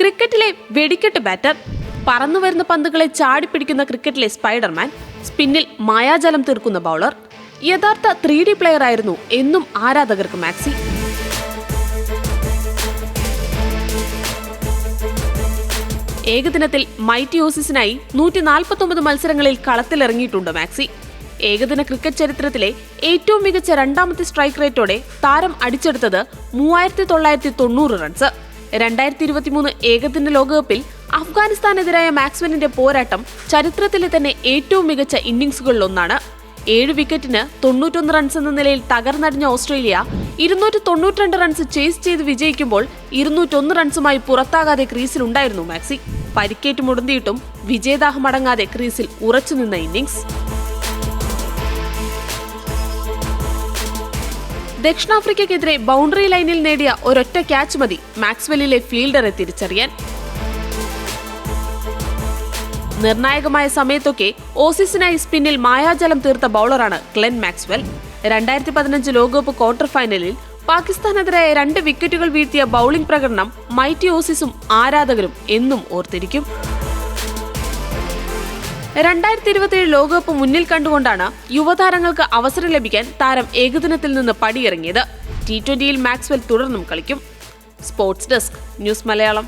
ക്രിക്കറ്റിലെ വെടിക്കെട്ട് ബാറ്റർ, പറന്നുവരുന്ന പന്തുകളെ ചാടിപ്പിടിക്കുന്ന ക്രിക്കറ്റിലെ സ്പൈഡർമാൻ, സ്പിന്നിൽ മായാജാലം തീർക്കുന്ന ബൗളർ, യഥാർത്ഥ 3D പ്ലെയർ ആയിരുന്നു എന്നും ആരാധകർക്ക് മാക്സി. ഏകദിനത്തിൽ മൈറ്റി ഓസീസിനായി 149 മത്സരങ്ങളിൽ കളത്തിലിറങ്ങിയിട്ടുണ്ട് മാക്സി. ഏകദിന ക്രിക്കറ്റ് ചരിത്രത്തിലെ ഏറ്റവും മികച്ച രണ്ടാമത്തെ സ്ട്രൈക്ക് റേറ്റോടെ താരം അടിച്ചെടുത്തത് 3990 റൺസ്. 2023 ഏകദിന ലോകകപ്പിൽ അഫ്ഗാനിസ്ഥാനെതിരായ മാക്സ്വെല്ലിന്റെ പോരാട്ടം ചരിത്രത്തിലെ തന്നെ ഏറ്റവും മികച്ച ഇന്നിംഗ്സുകളിലൊന്നാണ്. 7 വിക്കറ്റിന് 91 റൺസ് എന്ന നിലയിൽ തകർന്നടിഞ്ഞ ഓസ്ട്രേലിയ 292 റൺസ് ചേസ് ചെയ്ത് വിജയിക്കുമ്പോൾ 201 റൺസുമായി പുറത്താകാതെ ക്രീസിലുണ്ടായിരുന്നു മാക്സി. പരിക്കേറ്റ് മുടന്തിയിട്ടും വിജയദാഹമടങ്ങാതെ ക്രീസിൽ ഉറച്ചുനിന്ന ഇന്നിംഗ്സ്. ദക്ഷിണാഫ്രിക്കയ്ക്കെതിരെ ബൗണ്ടറി ലൈനിൽ നേടിയ ഒരൊറ്റ ക്യാച്ച് മതി മാക്സ്വെല്ലിലെ ഫീൽഡറെ തിരിച്ചറിയാൻ. നിർണായകമായ സമയത്തൊക്കെ ഓസീസിനായി സ്പിന്നിൽ മായാജാലം തീർത്ത ബൗളറാണ് ഗ്ലെൻ മാക്സ്വെൽ. 2015 ലോകകപ്പ് ക്വാർട്ടർ ഫൈനലിൽ പാകിസ്ഥാനെതിരായ 2 വിക്കറ്റുകൾ വീഴ്ത്തിയ ബൌളിംഗ് പ്രകടനം മൈറ്റി ഓസീസും ആരാധകരും എന്നും ഓർത്തിരിക്കും. 2027 ലോകകപ്പ് മുന്നിൽ കണ്ടുകൊണ്ടാണ് യുവതാരങ്ങൾക്ക് അവസരം ലഭിക്കാൻ താരം ഏകദിനത്തിൽ നിന്ന് പടിയിറങ്ങിയത്. T20യിൽ മാക്സ്വെൽ തുടർന്നും കളിക്കും. Sports desk, news Malayalam.